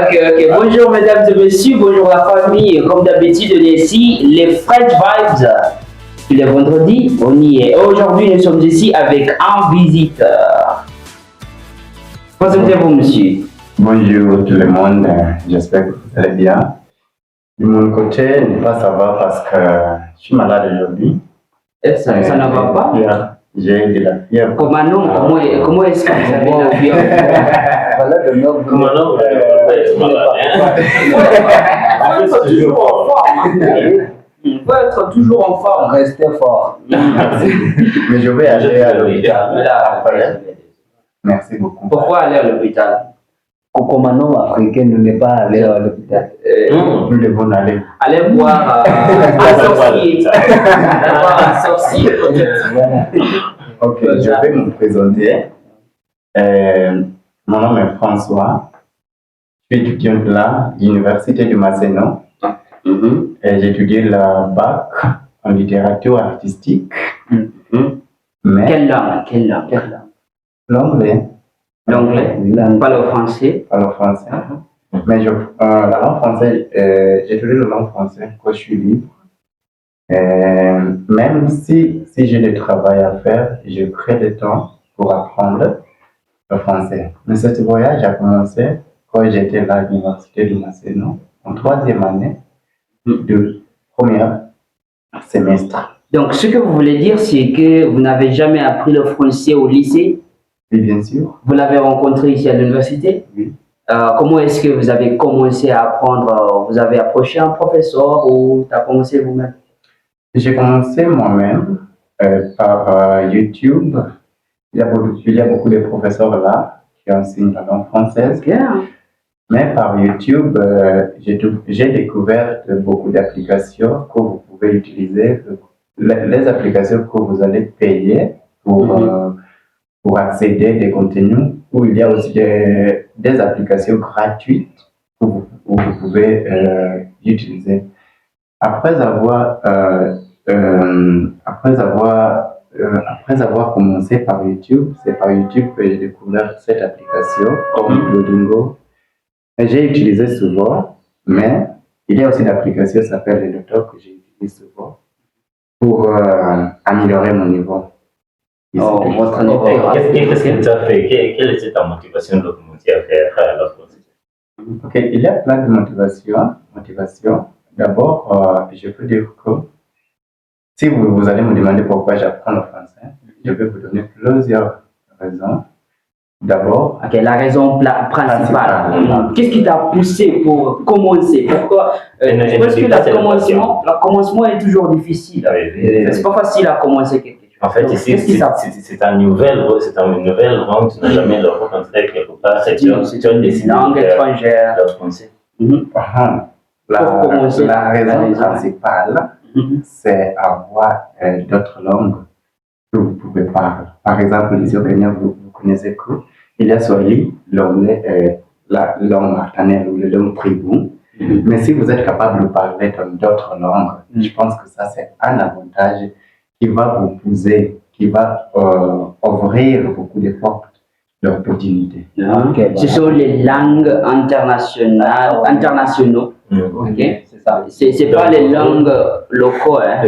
Ok. Bonjour mesdames et messieurs, bonjour la famille. Comme d'habitude, on est ici, les French Vibes. Tous les vendredis, on y est. Aujourd'hui, nous sommes ici avec un visiteur. Présentez-vous, monsieur. Bonjour tout le monde, j'espère que vous allez bien. De mon côté, ne pas savoir parce que je suis malade aujourd'hui. Ça ne va pas? J'ai de la fièvre. Comment est-ce que vous avez la fièvre? Malade de l'homme. Comment non, vous êtes malade. Il faut être toujours en forme. Il faut être toujours en forme. Restez fort. Mais je vais aller à l'hôpital après. Merci beaucoup. Pourquoi aller à l'hôpital? Comme un homme africain, nous n'est pas allé à l'hôpital. Nous devons aller. Allez voir un sorcier. Allez voir un sorcier peut-être. Ok, je vais me présenter. Mon nom est François. Je suis étudiant là à l'Université de Masséna. J'étudie la bac en littérature artistique. Mais Quelle langue? l'anglais. L'anglais, pas le français. Pas le français. Mais la langue française, j'étudie la langue française quand je suis libre. Même si j'ai du travail à faire, je crée du temps pour apprendre le français. Mais ce voyage a commencé quand j'étais là à l'université de Masséna, en 3e année de premier semestre. Donc, ce que vous voulez dire, c'est que vous n'avez jamais appris le français au lycée. Oui, bien sûr. Vous l'avez rencontré ici à l'université. Oui. Comment est-ce que vous avez commencé à apprendre? Vous avez approché un professeur ou tu as commencé vous-même? J'ai commencé moi-même par YouTube. Il y a beaucoup de professeurs là qui enseignent la langue française. Bien. Mais par YouTube, j'ai découvert beaucoup d'applications que vous pouvez utiliser, les applications que vous allez payer pour accéder à des contenus, où il y a aussi des applications gratuites que vous pouvez utiliser. Après avoir commencé par YouTube, c'est par YouTube que j'ai découvert cette application comme Duolingo. J'ai utilisé souvent, mais il y a aussi une application qui s'appelle le Docteur que j'ai utilisé souvent pour améliorer mon niveau. Votre niveau. Qu'est-ce que tu as fait? Quelle était ta motivation de commencer à faire la française? Ok, il y a plein de motivations. D'abord, je peux dire que si vous allez me demander pourquoi j'apprends le français, je vais vous donner plusieurs raisons. D'abord, La raison principale. Qu'est-ce qui t'a poussé pour commencer? Pourquoi? Parce que le commencement est toujours difficile. C'est pas facile à commencer quelque chose. En fait, ici, c'est une nouvelle langue, tu n'as jamais le rencontré quelque part. C'est une décision langue étrangère. Le français. La raison principale, c'est avoir d'autres langues que vous pouvez parler. Par exemple, les Ukrainiens, vous connaissez que il y a Swahili, l'anglais, la langue maternelle ou la langue tribou. Mais si vous êtes capable de parler d'autres langues, je pense que ça, c'est un avantage qui va vous pousser, qui va ouvrir beaucoup de portes d'opportunités. Ce sont les langues internationaux. C'est ça. C'est pas les langues locales.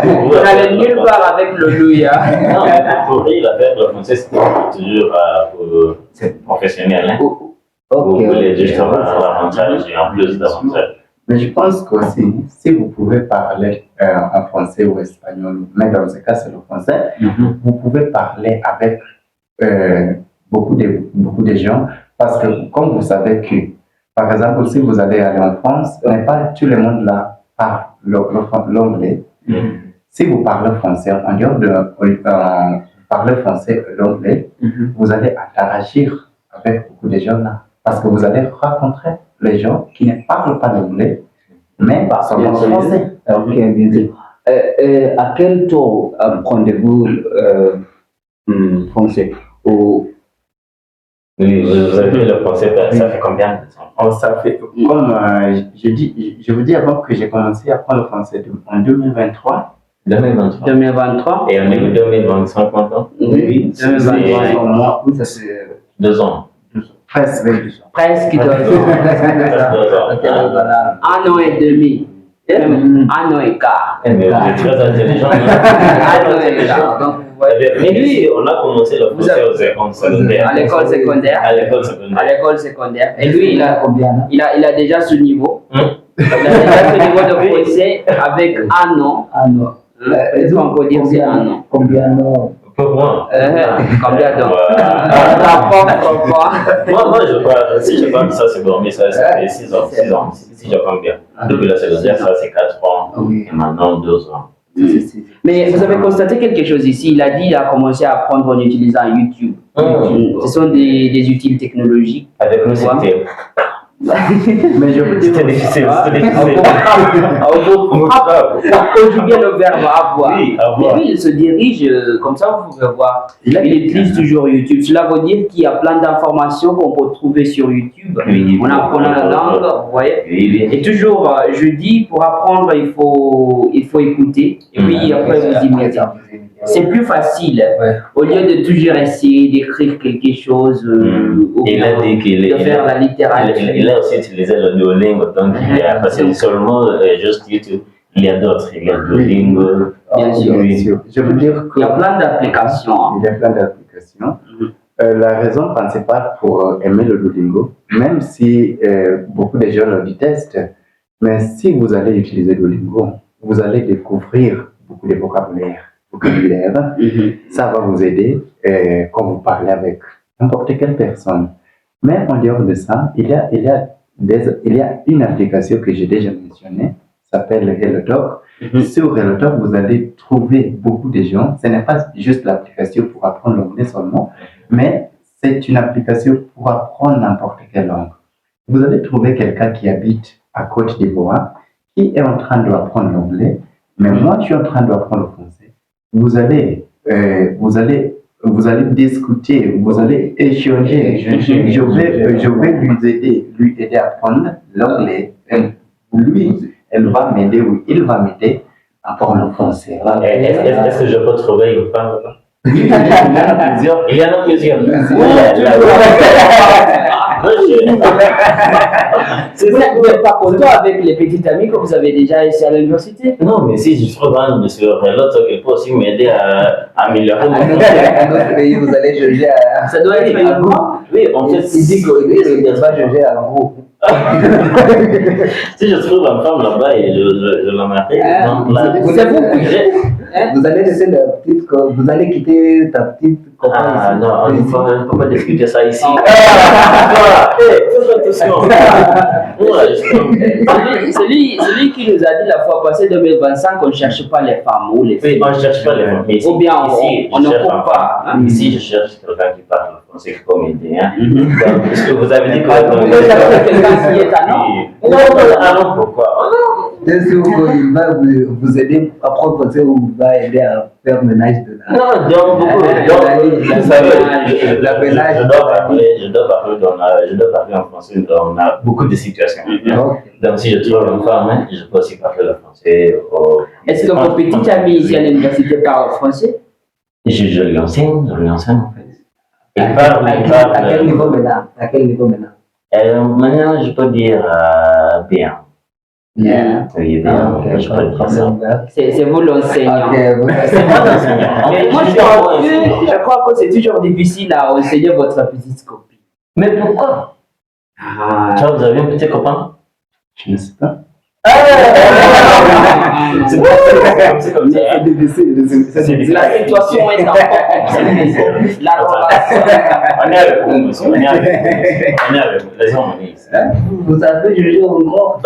Vous n'allez nulle part avec le louia. Non, pour rire avec le français, c'est toujours professionnel. Vous voulez juste avoir l'avantage et en plus d'avantage. Mais je pense qu'aussi, si vous pouvez parler en français ou espagnol, mais dans ce cas c'est le français, vous pouvez parler avec beaucoup de gens, parce que comme vous savez que, par exemple, si vous allez aller en France, pas tout le monde là parle l'anglais. Si vous parlez français, en dehors de parler français et l'anglais, vous allez interagir avec beaucoup de gens là, parce que vous allez rencontrer les gens qui ne parlent pas l'anglais, mais seulement français. Ok, bien sûr. À quel taux apprenez-vous français? Oui, vous avez fait le français, ça fait combien de temps? Ça fait, comme je vous dis avant que j'ai commencé à apprendre le français en 2023. 2023. Et on est en 2025 maintenant? Oui, 2023 pour moi. Oui, ça c'est 2 ans. Presque 22 ans. Presque 2 ans. Voilà. 1 an et demi. Même 1 an et quart. Mais vous êtes très intelligent. 1 an et quart. Donc, vous voyez. Mais lui, on a commencé le français aux écoles secondaires. À l'école secondaire. À l'école secondaire. À l'école secondaire. Et lui, il a combien? il a déjà ce niveau. Il a déjà ce niveau de français avec 1 an. Est-ce qu'on peut dire c'est 1 an? Combien non? Pour moi. Combien donc? Moi, je crois, si je parle de ça, c'est bon, mais ça fait 6 ans. Si je compte bien. Depuis la secondaire, ça c'est 4 ans. Et maintenant 2 ans. Mais vous avez constaté quelque chose ici. Il a dit qu'il a commencé à apprendre en utilisant YouTube. Ce sont des outils technologiques. Avec nous, c'était. Mais je veux dire, C'était difficile. Pour conjuguer le verbe avoir. Oui, avoir. Mais lui, il se dirige, comme ça vous pouvez voir. Il utilise toujours YouTube. Cela veut dire qu'il y a plein d'informations qu'on peut trouver sur YouTube. Oui, On apprend la langue, vous voyez. Oui. Et toujours, je dis, pour apprendre, il faut écouter. Et puis après, vous imitez. C'est plus facile. Au lieu de toujours essayer d'écrire quelque chose, ou Il a dit qu'il de faire la littérature. Il a aussi utilisé le Duolingo, donc parce que seulement juste YouTube, il y a d'autres. Il y a Duolingo. Bien sûr. Je veux dire Il y a plein d'applications. Il y a plein d'applications. La raison principale pour aimer le Duolingo, même si beaucoup de gens le détestent, mais si vous allez utiliser Duolingo, vous allez découvrir beaucoup de vocabulaire. Ça va vous aider quand vous parlez avec n'importe quelle personne. Mais en dehors de ça, il y a une application que j'ai déjà mentionnée, s'appelle HelloTalk. Sur HelloTalk, vous allez trouver beaucoup de gens. Ce n'est pas juste l'application pour apprendre l'anglais seulement, mais c'est une application pour apprendre n'importe quelle langue. Vous allez trouver quelqu'un qui habite à Côte d'Ivoire, qui est en train d'apprendre l'anglais, mais moi je suis en train d'apprendre le français. Vous allez discuter, vous allez échanger. Je vais lui aider à apprendre l'anglais. Lui, elle va m'aider ou il va m'aider à apprendre le français. Est-ce que je peux trouver une femme là? Il y en a plusieurs. Il y en a plusieurs. Vous n'êtes pas content avec les petites amies que vous avez déjà ici à l'université? Non, mais si je trouve un monsieur l'autre, il peut aussi m'aider à améliorer mon Notre pays, vous allez juger à... Ça doit être un groupe. Oui, en fait, Il dit qu'il ne va juger à groupe. si je trouve une femme là-bas et je la marie, donc là, Vous allez laisser la petite... Vous allez quitter ta petite copain ah ici. non, on ne peut pas discuter ça ici. Fais attention. Celui qui nous a dit la fois passée 2025 qu'on ne cherche pas les femmes ou les filles. Oui, on ne cherche pas les femmes. Ou bien ici, on ne coupe pas. Ici, je cherche quelqu'un qui parle français qui peut m'aider. Donc, puisque vous avez dit que Vous cherchez quelqu'un qui est à non? Non, pourquoi? C'est sûr qu'il va vous aider à prendre français ou il va aider à faire ménage de la... Non, donc beaucoup. Vous savez, je dois parler en français. On a beaucoup de situations. Donc, si je trouve une femme, je peux aussi parler le français. Est-ce que vos petites amies ici à l'université parlent français? Je lui enseigne en fait. Il parle. À quel niveau maintenant? Maintenant, je peux dire bien. Bien. Oui, bien. Je peux dire ça. C'est vous l'enseignant. C'est moi l'enseignant. Mais moi, je crois que c'est toujours difficile à enseigner votre petite copine. Mais pourquoi? Vous avez un petit copain? Je ne sais pas. C'est comme ça. C'est difficile. La situation est encore compliquée. La relation. On est avec vous, monsieur. On est avec vous. Laissez-moi Vous avez jugé encore.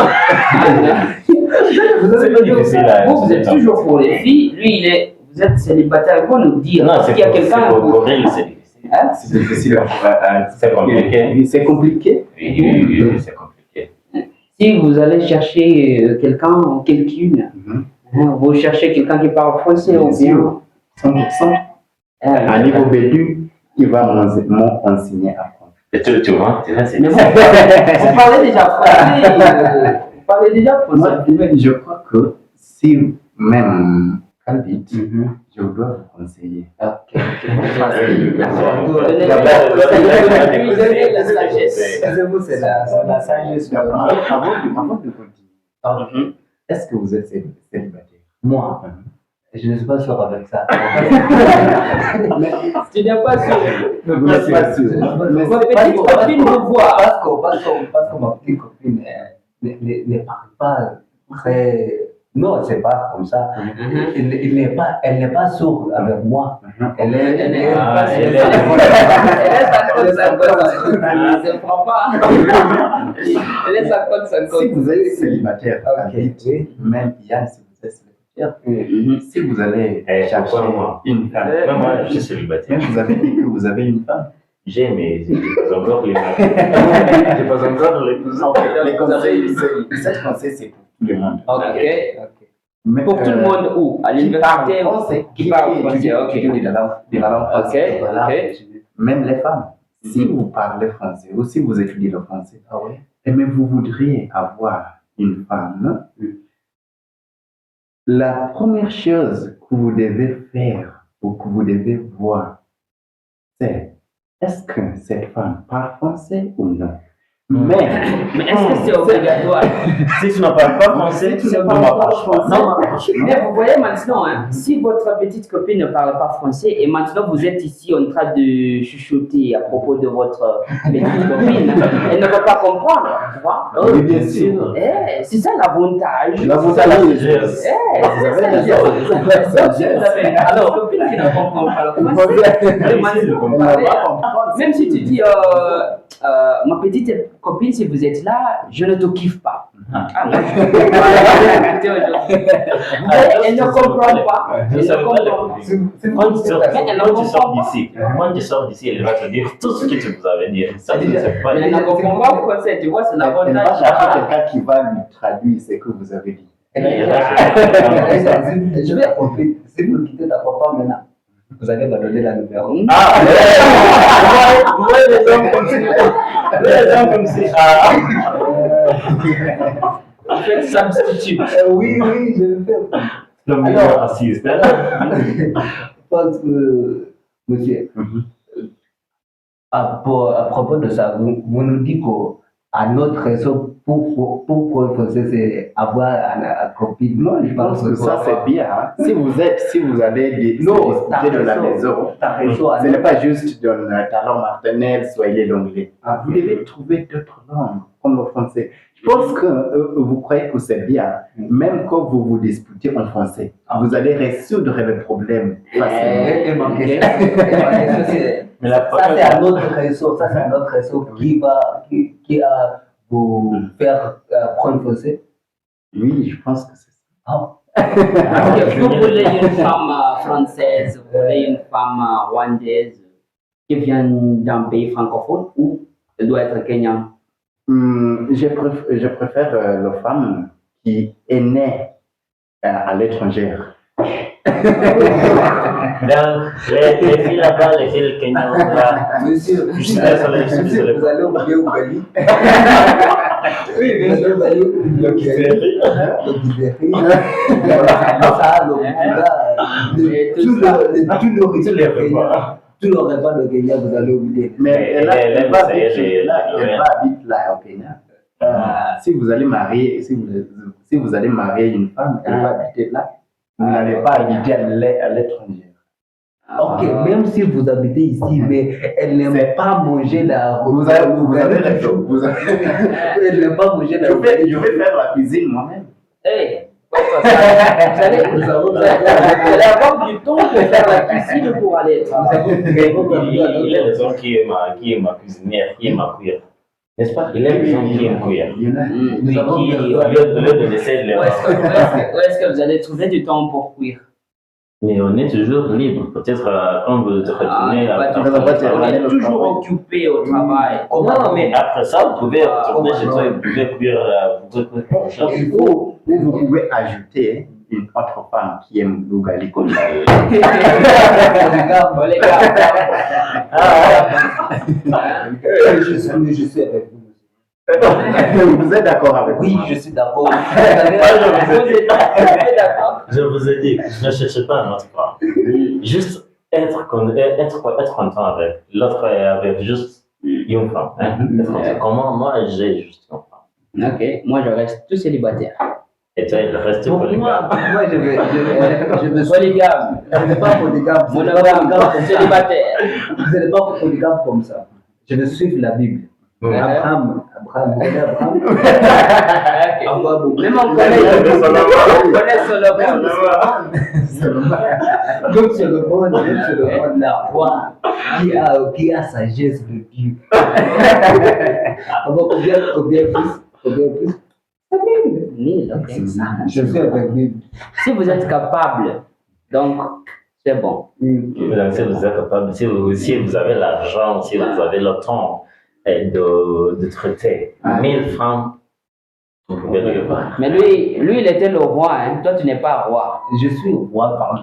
C'est pas difficile. Vous êtes toujours pour les filles. Lui, vous êtes célibataire. Vous nous dire qu'il y a quelqu'un pour rire, c'est difficile. C'est difficile. C'est compliqué. C'est compliqué. Oui, c'est compliqué. Si vous allez chercher quelqu'un ou quelqu'une, vous cherchez quelqu'un qui parle français ou bien 100%. À niveau B2, il va m'enseigner à apprendre. Tu vois, c'est mais vous parlez déjà français. Vous parlez déjà français. Je crois que si même Khalid, je dois vous conseiller. Ok. Donnez la sagesse. Excusez-vous, c'est la sagesse. Avant de continuer, est-ce que vous êtes célibataire? Moi, je ne suis pas sûr avec ça. Tu n'es pas sûr. Vous n'êtes pas sûr. Ma petite copine me voit. Parce que ma petite copine ne parle pas très. Non, c'est pas comme ça. Elle n'est pas sourde avec moi. Elle est. Elle est 50-50. C'est pas. Elle est 50-50. Si vous êtes célibataire, même Yann, si vous êtes célibataire, si vous allez chercher une femme, Même moi, je suis célibataire. même vous avez dit que vous avez une femme. J'ai, mais j'ai pas encore les j'ai pas encore l'épouse. Les conseils, ces conseils, c'est pour tout le monde. Ok. Mais, Pour tout le monde où? À l'université qui parle français, ok. Même les femmes. Si vous parlez français ou si vous étudiez le français, mais vous voudriez avoir une femme, la première chose que vous devez faire ou que vous devez voir, c'est est-ce que cette femme parle français ou non? Mais est-ce que c'est obligatoire? Si tu ne parles pas français, tu ne parles pas français. Non, mais vous voyez maintenant, hein, si votre petite copine ne parle pas français et maintenant vous êtes ici en train de chuchoter à propos de votre petite copine, elle ne va pas comprendre, tu vois? oui, bien sûr. C'est ça l'avantage. L'avantage, Alors, copine qui ne comprend pas le français, même si tu dis ma petite copine, si vous êtes là, je ne te kiffe pas. Ah, moi, je ne peux pas l'écouter aujourd'hui. Elle ne comprend pas. Elle ne comprend pas. Quand tu sors d'ici, elle va te dire tout ce que tu vous avais dit. Ça, tu ne sais pas. Mais elle ne comprend pas le français, tu vois, c'est Elle va l'avantage. chercher quelqu'un qui va lui traduire ce que vous avez dit. Je vais apporter. Si vous quittez ta papa maintenant, vous allez me donner la numéro. Ah, vous voyez les hommes comme ça. Les hommes comme ça. En fait, substitut. Oui, je le fais. Le meilleur raciste. Parce que, monsieur, à propos de ça, vous nous dites qu'à notre réseau, pour français, c'est avoir un copine. Non, je pense que ça c'est bien. Hein. Si vous allez discuter de la maison, ce n'est pas juste dans ta langue maternelle, soit l'anglais. Vous devez trouver d'autres langues, comme le français. Je pense que vous croyez que c'est bien, même quand vous vous disputez en français, vous allez résoudre les problèmes facilement. Mais ça c'est un autre réseau, qui a vous faire prendre français. Oui, je pense que c'est ça. Vous voulez une femme française, vous voulez une femme rwandaise qui vient d'un pays francophone ou elle doit être kenyan? Je préfère la femme qui est née à l'étranger. Donc, les filles là-bas, les filles kenyans là. Monsieur, Je suis désolé. vous allez oublier Ougali. Oui, vous allez oublier le Kizeri, tout le repas de Kenya, vous allez oublier. Mais elle va vite là au Kenya. Si vous allez marier, si vous allez marier une femme, elle va habiter là. Vous n'allez pas habiter à l'étranger. Ok, même si vous habitez ici, mais elle n'aime pas manger la. Vous avez raison. Elle n'aime pas manger la. Je vais faire la cuisine moi-même. Hey, vous allez avoir du temps pour faire la cuisine pour aller travailler. Il est raison qui est ma cuisinière, qui est ma cuillère. N'est-ce pas? Il est raison qui est ma cuillère. Au lieu de laisser les. Où est-ce que vous allez trouver du temps pour cuire? Mais on est toujours libre. Peut-être quand vous retournez on est toujours occupé au travail. Non, mais après ça, vous pouvez retourner chez toi et vous pouvez cuire. Vous pouvez ajouter une autre femme qui aime l'ougali comme ça. Je suis avec vous. Vous êtes d'accord avec Oui, moi? je suis d'accord. Vous êtes d'accord? Je vous ai dit, ne cherchez pas un autre plan. Juste être content avec l'autre et avec juste une femme. Hein? Comment moi j'ai juste une femme. Ok, moi je reste tout célibataire. Et toi, il reste Pour polygame. moi, je me Polygame, je ne suis pas polygame. monogame, célibataire. Je ne suis pas polygame comme ça. Je vais suivre la Bible. Abraham, vous connaissez Abraham? Ok. Même on connaît Solomon. Donc Solomon, la roi qui a sagesse de Dieu. Combien plus? 1000, ok. Je suis avec lui. Si vous êtes capable, donc c'est bon. Donc, si vous êtes capable, si vous avez l'argent, si vous avez le temps de traiter 1000 femmes, vous pouvez le voir. Mais lui, il était le roi, hein. Toi, tu n'es pas roi. Je suis roi par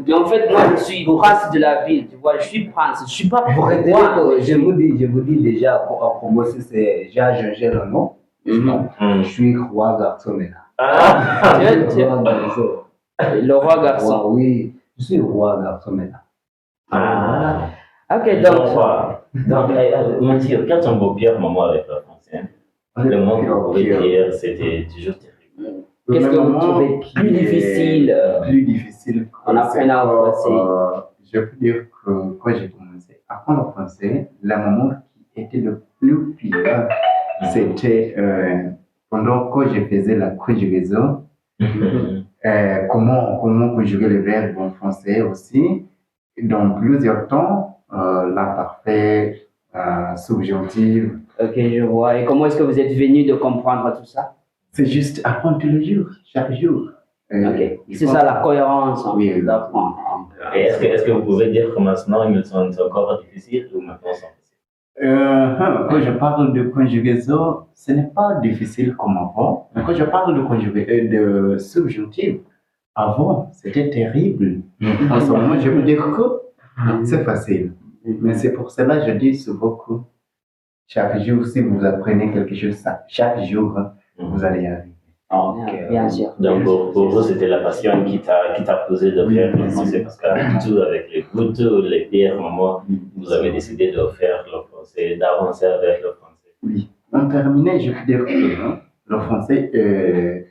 Mais en fait, moi, je suis prince de la ville, tu vois, je suis prince, je suis pas roi. Je vous dis déjà, pour moi, si c'est j'ai changé le nom, je suis roi garçon maintenant. Le roi garçon. Oui, je suis roi garçon maintenant. Ok, donc, Mathieu, quand on beau Pierre, maman avec la français, le mot qu'on pouvait dire, c'était toujours terrible. qu'est-ce que vous trouvez plus difficile Plus difficile. en apprenant le français? Je peux dire que quand j'ai commencé à apprendre le français, le moment qui était le plus pire, c'était pendant que je faisais la conjugaison. Comment conjuguer les verbes en français aussi. Dans plusieurs temps, l'imparfait, subjonctif. Ok, je vois. Et comment est-ce que vous êtes venu de comprendre tout ça? C'est juste apprendre tous les jours, chaque jour. Ok, c'est ça la cohérence d'apprendre. Et est-ce que vous pouvez dire que maintenant ils sont encore difficiles ou maintenant sont faciles? Quand je parle de conjugaison, ce n'est pas difficile comme avant. Mais quand je parle de subjonctif, avant, c'était terrible. En ce moment, je peux dire que c'est facile. Mais c'est pour cela que je dis souvent que chaque jour, si vous apprenez quelque chose, chaque jour, vous allez y arriver. Bien sûr. Donc pour vous, c'était la passion qui t'a posé de faire le français parce qu'avec tout, avec les gouttes, les pierres, maman, vous avez décidé de faire le français, d'avancer avec le français. Oui. En terminant, je peux dire que le français,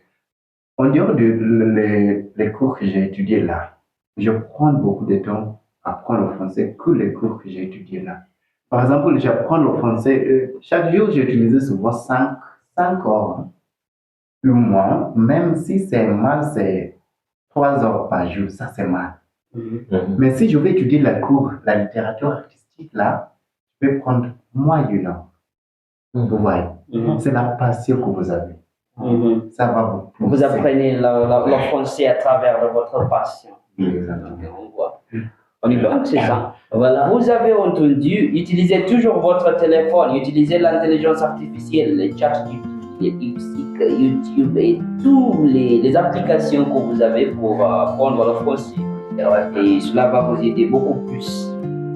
en dehors de les cours que j'ai étudiés là, je prends beaucoup de temps à apprendre le français que les cours que j'ai étudiés là. Par exemple, j'apprends le français, chaque jour j'utilisais souvent 5 heures. Le mois, même si c'est mal, c'est 3 heures par jour, ça c'est mal. Mais si je vais étudier la littérature artistique là, je vais prendre moins d'une heure. Vous voyez, c'est la passion que vous avez. Ça va vous pousser. Vous apprenez le français à travers de votre passion. Exactement. On voit. On y va, c'est ça. Voilà. Vous avez entendu, utilisez toujours votre téléphone, utilisez l'intelligence artificielle, les chats YouTube et toutes les applications que vous avez pour apprendre le français. Et cela va vous aider beaucoup plus.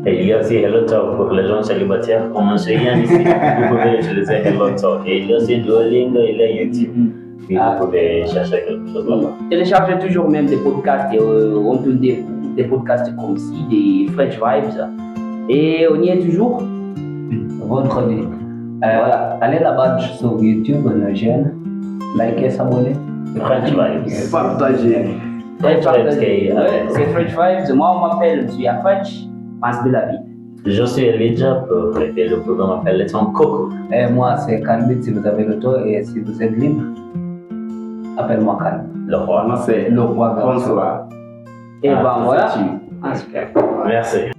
Et il y a aussi Hello Talk pour les gens célibataires. Commencez rien ici. Vous pouvez utiliser Hello Talk. Et il y a aussi Duolingo, il y a YouTube. Puis vous pouvez chercher quelque chose là-bas. Téléchargez toujours même des podcasts et entendez des podcasts comme ci, des French Vibes. Et on y est toujours. Votre vie. Voilà, allez là-bas sur YouTube, nos jeunes, likez, s'abonner. French Vibes. Partagez. C'est French Vibes. Moi, on m'appelle, je suis à French, Prince de la vie. Je suis Elijah, le programme m'appelle Les Sons Coco. Et moi, c'est Kanbit si vous avez le temps et si vous êtes libre, appelle-moi Kan. Le roi. Moi, c'est Le roi François. Et ben voilà. Merci.